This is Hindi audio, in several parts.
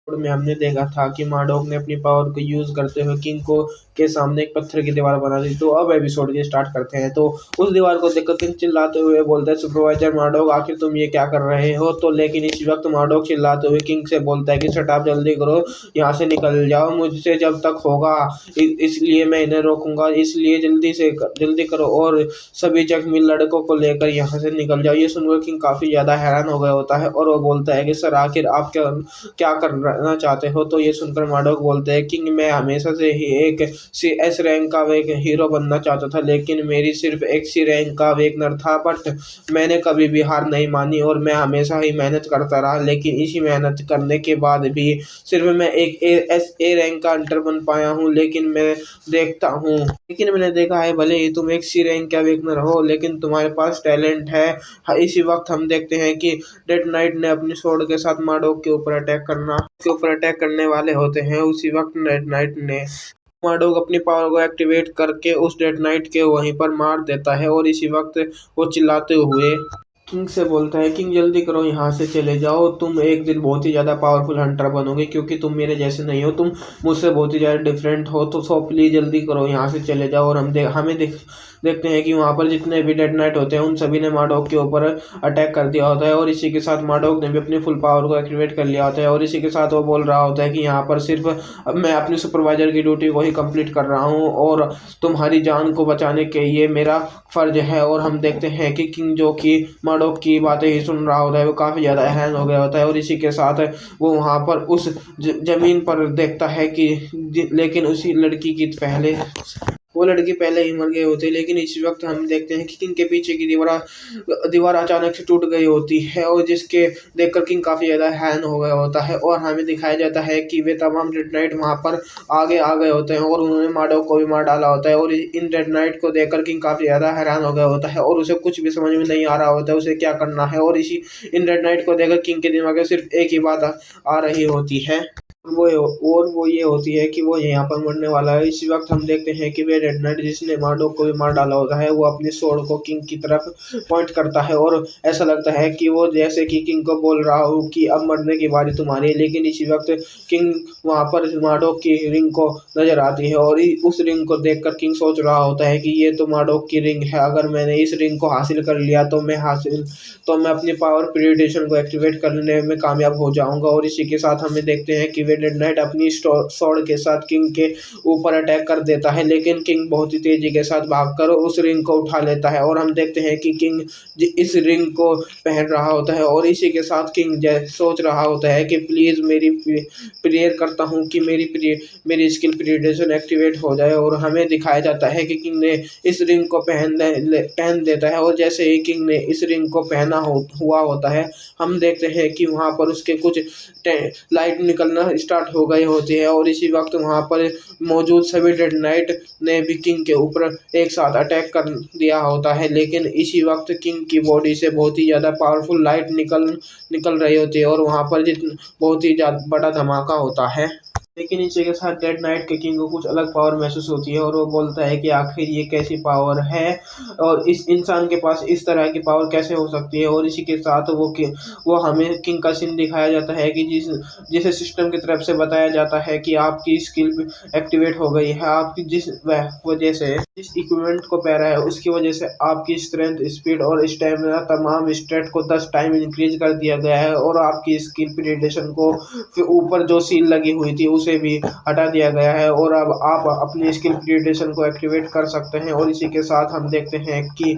में हमने देखा था कि मार्डोक ने अपनी पावर को यूज करते हुए किंग को के सामने एक पत्थर की दीवार बना दी। तो अब एपिसोड ये स्टार्ट करते हैं। तो उस दीवार को देखकर किंग चिल्लाते हुए बोलता है, सुपरवाइजर मार्डोक, आखिर तुम ये क्या कर रहे हो? तो लेकिन इसी वक्त मार्डोक चिल्लाते हुए किंग से बोलता है कि शट अप, जल्दी करो, यहाँ से निकल जाओ, मुझसे जब तक होगा इसलिए मैं इन्हें रोकूंगा, इसलिए जल्दी करो और सभी जख्मी लड़कों को लेकर यहाँ से निकल जाओ। ये सुनकर किंग काफी ज्यादा हैरान हो गया होता है और वो बोलता है कि सर, आखिर आप क्या क्या करना चाहते हो? तो ये सुनकर मार्डोक बोलते हैं, किंग, मैं हमेशा से ही एक एस रैंक का एक हीरो बनना चाहता था, लेकिन मेरी सिर्फ एक सी रैंक का वेगनर था, बट मैंने कभी भी हार नहीं मानी और मैं हमेशा ही मेहनत करता रहा। लेकिन इसी मेहनत करने के बाद भी सिर्फ मैं एक ए रैंक का अंटर बन पाया हूँ। लेकिन मैंने देखा है, भले ही तुम एक सी रैंक का वेगनर हो, लेकिन तुम्हारे पास टैलेंट है। इसी वक्त हम देखते हैं कि डेड नाइट ने अपनी स्वॉर्ड के साथ मार्डोक के ऊपर अटैक करने वाले होते हैं। उसी वक्त डेड नाइट ने मार्डोक अपनी पावर को एक्टिवेट करके उस डेड नाइट के वहीं पर मार देता है और इसी वक्त वो चिल्लाते हुए किंग से बोलता है, किंग, जल्दी करो, यहाँ से चले जाओ, तुम एक दिन बहुत ही ज़्यादा पावरफुल हंटर बनोगे, क्योंकि तुम मेरे जैसे नहीं हो, तुम मुझसे बहुत ही ज़्यादा डिफरेंट हो। तो सो प्लीज़ जल्दी करो, यहाँ से चले जाओ। और देखते हैं कि वहाँ पर जितने भी डेड नाइट होते हैं उन सभी ने मार्डोक के ऊपर अटैक कर दिया होता है और इसी के साथ मार्डोक ने भी अपनी फुल पावर को एक्टिवेट कर लिया होता है और इसी के साथ वो बोल रहा होता है कि यहाँ पर सिर्फ अब मैं अपनी सुपरवाइजर की ड्यूटी को ही कंप्लीट कर रहा हूँ और तुम्हारी जान को बचाने के ये मेरा फर्ज है। और हम देखते हैं कि किंग, जो कि मार्डोक की बातें ही सुन रहा होता है, वो काफ़ी ज़्यादा हैरान हो गया होता है और इसी के साथ वो वहाँ पर उस जमीन पर देखता है कि लेकिन उसी लड़की की पहले वो लड़की पहले ही मर गई होती है। लेकिन इसी वक्त हम देखते हैं कि किंग के पीछे की दीवार अचानक से टूट गई होती है और जिसके देखकर किंग काफी ज्यादा हैरान हो गया होता है और हमें दिखाया जाता है कि वे तमाम रेड नाइट वहां पर आगे आ गए होते हैं और उन्होंने मार्डोक को भी मार डाला होता है। और इन रेड नाइट को देखकर किंग काफी ज्यादा हैरान हो गया होता है और उसे कुछ भी समझ में नहीं आ रहा होता है उसे क्या करना है। और इसी इन रेड नाइट को देखकर किंग के दिमाग में सिर्फ एक ही बात आ रही होती है, वो ये होती है कि वो यहाँ पर मरने वाला है। इसी वक्त हम देखते हैं कि वे रेड नाइट, जिसने मार्डोक को भी मार डाला होता है, वो अपनी स्वॉर्ड को किंग की तरफ पॉइंट करता है और ऐसा लगता है कि वो जैसे कि किंग को बोल रहा हो कि अब मरने की बारी तुम्हारी है। लेकिन इसी वक्त किंग वहां पर मार्डोक की रिंग को नजर आती है और उस रिंग को देखकर किंग सोच रहा होता है कि ये तो मार्डोक की रिंग है, अगर मैंने इस रिंग को हासिल कर लिया तो मैं अपनी पावर प्यूरिटेशन को एक्टिवेट करने में कामयाब हो जाऊंगा। और इसी के साथ हमें देखते हैं कि डेड नाइट अपनी स्वॉर्ड के साथ किंग के ऊपर अटैक कर देता है, लेकिन किंग बहुत ही तेजी के साथ भागकर उस रिंग को उठा लेता है और हम देखते हैं कि किंग इस रिंग को पहन रहा होता है और इसी के साथ किंग सोच रहा होता है कि प्लीज मेरी प्रेयर करता हूँ कि मेरी स्किल प्रीडेशन एक्टिवेट हो जाए। और हमें दिखाया जाता है कि किंग ने इस रिंग को पहन देता है और जैसे ही किंग ने इस रिंग को पहना हुआ होता है, हम देखते हैं कि वहां पर उसके कुछ लाइट निकलना स्टार्ट हो गई होती है और इसी वक्त वहां पर मौजूद सभी डेड नाइट ने भी किंग के ऊपर एक साथ अटैक कर दिया होता है। लेकिन इसी वक्त किंग की बॉडी से बहुत ही ज़्यादा पावरफुल लाइट निकल रही होती है और वहां पर बहुत ही बड़ा धमाका होता है। लेकिन इसी के साथ डेड नाइट के किंग को कुछ अलग पावर महसूस होती है और वो बोलता है कि आखिर ये कैसी पावर है और इस इंसान के पास इस तरह की पावर कैसे हो सकती है। और इसी के साथ वो हमें किंग का सीन दिखाया जाता है कि जिसे सिस्टम की तरफ से बताया जाता है कि आपकी स्किल एक्टिवेट हो गई है, आपकी वजह से जिस इक्विपमेंट को पहना है उसकी वजह से आपकी स्ट्रेंथ, स्पीड और स्टेमिना तमाम स्टेट को 10 टाइम इंक्रीज कर दिया गया है और आपकी स्किल प्रीडेशन को फिर ऊपर जो सील लगी हुई थी उसे भी हटा दिया गया है और अब आप अपनी स्किल क्रिएटेशन को एक्टिवेट कर सकते हैं। और इसी के साथ हम देखते हैं कि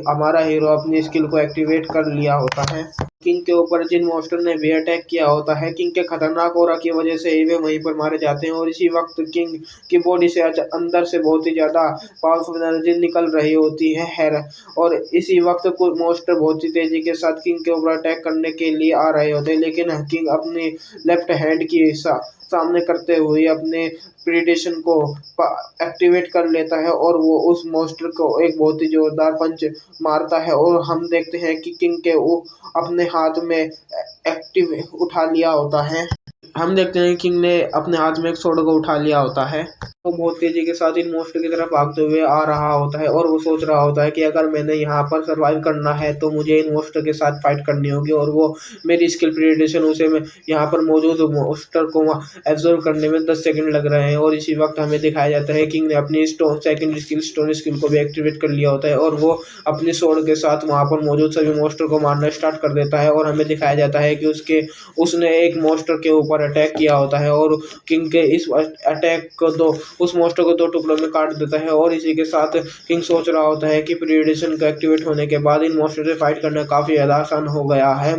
हमारा हीरो अपनी स्किल को एक्टिवेट कर लिया होता है। किंग के ऊपर जिन मॉन्स्टर ने भी अटैक किया होता है, किंग के खतरनाक ऑरा की वजह से ही वे वहीं पर मारे जाते हैं और इसी वक्त किंग की बॉडी से अंदर से बहुत ही ज्यादा पावरफुल एनर्जी निकल रही होती है और इसी वक्त कुछ मॉन्स्टर बहुत ही तेजी के साथ किंग के ऊपर अटैक करने के लिए आ रहे होते हैं। लेकिन किंग अपनी लेफ्ट हैंड की सामने करते हुए अपने प्रीडेशन को एक्टिवेट कर लेता है और वो उस मॉन्स्टर को एक बहुत ही जोरदार पंच मारता है और हम देखते हैं कि किंग के वो अपने हाथ में एक्टिव उठा लिया होता है। हम देखते हैं किंग ने अपने हाथ में एक स्वॉर्ड को उठा लिया होता है। वो बहुत तेजी के साथ इन मॉन्स्टर की तरफ भागते हुए आ रहा होता है और वो सोच रहा होता है कि अगर मैंने यहाँ पर सरवाइव करना है तो मुझे इन मॉन्स्टर के साथ फाइट करनी होगी, और वो मेरी स्किल प्रिडेशन उसे मैं यहाँ पर मौजूद मॉन्स्टर को एब्जॉर्व करने में 10 सेकंड लग रहे हैं। और इसी वक्त हमें दिखाया जाता है किंग ने अपनी सेकंड स्टोन स्किल को भी एक्टिवेट कर लिया होता है और वो अपनी स्वॉर्ड के साथ वहाँ पर मौजूद सभी मॉन्स्टर को मारना स्टार्ट कर देता है। और हमें दिखाया जाता है कि उसने एक मॉन्स्टर के ऊपर अटैक किया होता है और किंग के इस अटैक को उस मॉन्स्टर को 2 टुकड़ों में काट देता है। और इसी के साथ किंग सोच रहा होता है कि प्रीडेशन का एक्टिवेट होने के बाद इन मॉन्स्टर से फाइट करना काफ़ी ज़्यादा आसान हो गया है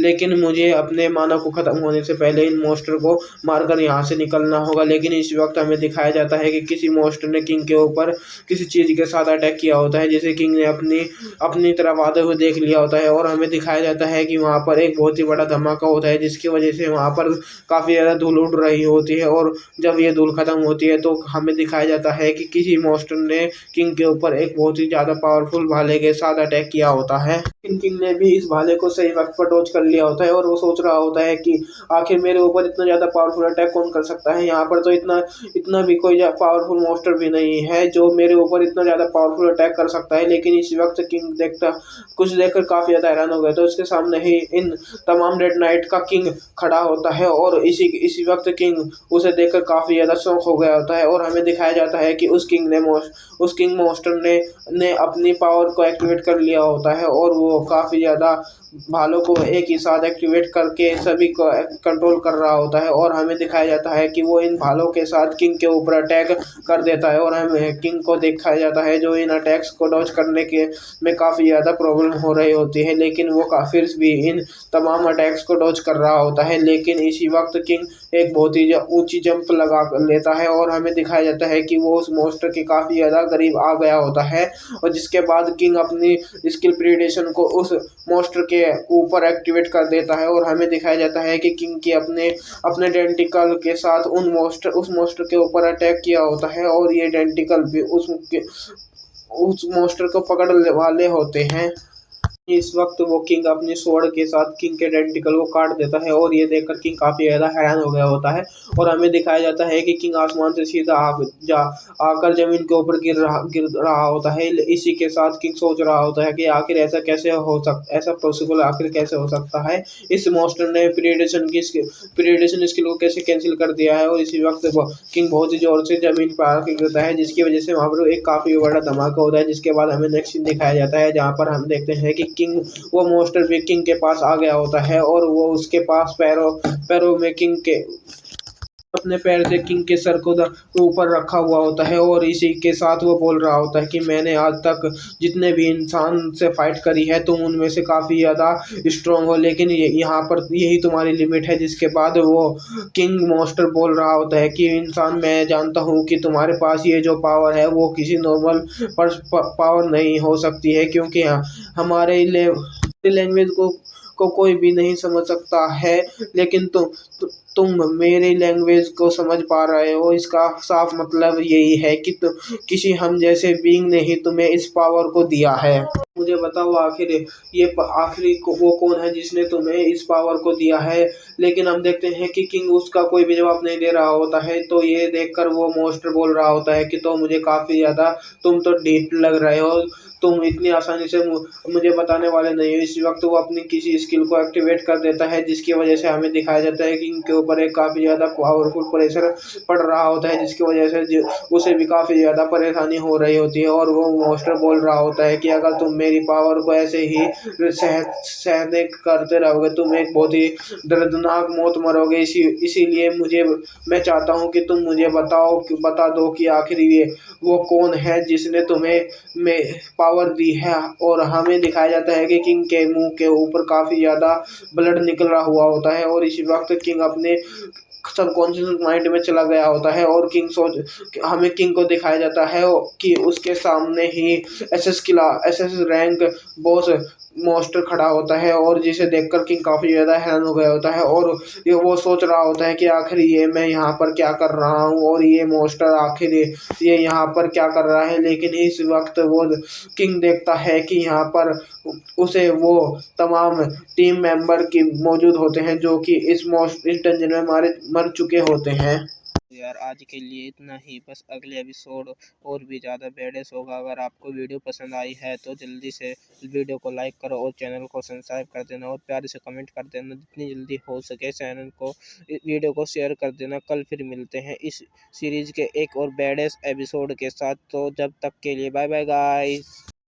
लेकिन मुझे अपने मानव को ख़त्म होने से पहले इन मॉन्स्टर को मारकर यहाँ से निकलना होगा। लेकिन इस वक्त हमें दिखाया जाता है कि किसी मॉन्स्टर ने किंग के ऊपर किसी चीज़ के साथ अटैक किया होता है, जिसे किंग ने अपनी तरफ आते हुए देख लिया होता है। और हमें दिखाया जाता है कि वहाँ पर एक बहुत ही बड़ा धमाका होता है, जिसकी वजह से वहाँ पर काफ़ी ज़्यादा धूल उड़ रही होती है। और जब ये धूल खत्म होती है तो हमें दिखाया जाता है कि किसी मॉन्स्टर ने किंग के ऊपर एक बहुत ही ज़्यादा पावरफुल भाले के साथ अटैक किया होता है। किंग ने भी इस भाले को सही वक्त पर डॉज कर लिया होता है और वो सोच रहा होता है कि आखिर मेरे ऊपर इतना ज़्यादा पावरफुल अटैक कौन कर सकता है। यहाँ पर तो इतना भी कोई पावरफुल मॉन्स्टर भी नहीं है जो मेरे ऊपर इतना ज़्यादा पावरफुल अटैक कर सकता है। लेकिन इस वक्त किंग कुछ देखकर काफ़ी ज़्यादा हैरान हो गया, तो उसके सामने ही इन तमाम डेड नाइट का किंग खड़ा होता है और इसी वक्त किंग उसे देखकर काफ़ी ज़्यादा शॉक हो गया होता है। और हमें दिखाया जाता है कि उस किंग मॉन्स्टर ने अपनी पावर को एक्टिवेट कर लिया होता है और वो काफ़ी ज़्यादा भालों को एक ही साथ एक्टिवेट करके सभी को कंट्रोल कर रहा होता है। और हमें दिखाया जाता है कि वो इन भालों के साथ किंग के ऊपर अटैक कर देता है और हमें किंग को दिखाया जाता है जो इन अटैक्स को डॉज करने के में काफ़ी ज़्यादा प्रॉब्लम हो रही होती है, लेकिन वो फिर भी इन तमाम अटैक्स को डॉज कर रहा होता है। लेकिन इसी वक्त किंग एक बहुत ही ऊंची जंप लगा लेता है और हमें दिखाया जाता है कि वो उस मॉन्स्टर के काफ़ी ज़्यादा करीब आ गया होता है। और जिसके बाद किंग अपनी स्किल प्रीडेशन को उस मॉन्स्टर के ऊपर एक्टिवेट कर देता है और हमें दिखाया जाता है कि किंग की अपने डेंटिकल के साथ उस मॉन्स्टर के ऊपर अटैक किया होता है और ये डेंटिकल भी उस मॉन्स्टर को पकड़ वाले होते हैं। इस वक्त वो किंग अपनी स्वॉर्ड के साथ किंग के डेंटिकल को काट देता है और ये देखकर किंग काफ़ी ज़्यादा हैरान हो गया होता है। और हमें दिखाया जाता है कि किंग आसमान से सीधा आकर ज़मीन के ऊपर गिर रहा होता है। इसी के साथ किंग सोच रहा होता है कि आखिर ऐसा पॉसिबल आखिर कैसे हो सकता है। इस मॉन्स्टर ने प्रीडेशन स्किल को कैसे कैंसिल कर दिया है। और इसी वक्त किंग बहुत ही ज़ोर से ज़मीन पर आकर गिरता है, जिसकी वजह से वहाँ पर एक काफ़ी बड़ा धमाका होता है। जिसके बाद हमें नेक्स्ट सीन दिखाया जाता है जहाँ पर हम देखते हैं कि वो मॉन्स्टर भी किंग के पास आ गया होता है और वो उसके पास पैरों में अपने पैर से किंग के सर को ऊपर रखा हुआ होता है। और इसी के साथ वो बोल रहा होता है कि मैंने आज तक जितने भी इंसान से फाइट करी है तुम उनमें से काफ़ी ज़्यादा स्ट्रांग हो, लेकिन यहाँ पर यही तुम्हारी लिमिट है। जिसके बाद वो किंग मॉन्स्टर बोल रहा होता है कि इंसान, मैं जानता हूँ कि तुम्हारे पास ये जो पावर है वो किसी नॉर्मल पावर नहीं हो सकती है, क्योंकि हमारे लैंग्वेज को कोई भी नहीं समझ सकता है, लेकिन तुम मेरी लैंग्वेज को समझ पा रहे हो। इसका साफ मतलब यही है कि किसी हम जैसे बीइंग ने ही तुम्हें इस पावर को दिया है। मुझे बताओ आखिरी वो कौन है जिसने तुम्हें इस पावर को दिया है। लेकिन हम देखते हैं कि किंग उसका कोई भी जवाब नहीं दे रहा होता है। तो ये देखकर वो मॉन्स्टर बोल रहा होता है कि तो मुझे काफ़ी ज़्यादा तुम तो ढीठ लग रहे हो, तुम इतनी आसानी से मुझे बताने वाले नहीं हो। इसी वक्त वो अपनी किसी स्किल को एक्टिवेट कर देता है, जिसकी वजह से हमें दिखाया जाता है कि इनके ऊपर एक काफ़ी ज़्यादा पावरफुल प्रेशर पड़ रहा होता है, जिसकी वजह से उसे भी काफ़ी ज़्यादा परेशानी हो रही होती है। और वो मॉन्स्टर बोल रहा होता है कि अगर तुम मेरी पावर को ऐसे ही सहने करते रहोगे तुम एक बहुत ही दर्दनाक मौत मरोगे। इसीलिए मैं चाहता हूँ कि तुम मुझे बता दो कि आखिर वो कौन है जिसने तुम्हें पावर दी है। और हमें दिखाया जाता है कि किंग के मुंह के ऊपर काफ़ी ज़्यादा ब्लड निकल रहा हुआ होता है और इसी वक्त किंग अपने सबकॉन्शियस माइंड में चला गया होता है। और हमें किंग को दिखाया जाता है कि उसके सामने ही एसएस रैंक बॉस मॉन्स्टर खड़ा होता है और जिसे देखकर किंग काफी ज्यादा हैरान हो गया होता है और ये वो सोच रहा होता है कि आखिर ये मैं यहाँ पर क्या कर रहा हूँ और ये मॉन्स्टर आखिर ये यहाँ पर क्या कर रहा है। लेकिन इस वक्त वो किंग देखता है कि यहाँ पर उसे वो तमाम टीम मेंबर की मौजूद होते हैं जो कि इस डंजन में मारे मर चुके होते हैं। यार आज के लिए इतना ही, बस अगले एपिसोड और भी ज़्यादा बेडेस होगा। अगर आपको वीडियो पसंद आई है तो जल्दी से वीडियो को लाइक करो और चैनल को सब्सक्राइब कर देना और प्यारे से कमेंट कर देना। जितनी जल्दी हो सके चैनल को वीडियो को शेयर कर देना। कल फिर मिलते हैं इस सीरीज़ के एक और बेडेस एपिसोड के साथ। तो जब तक के लिए बाय बाय गाइस।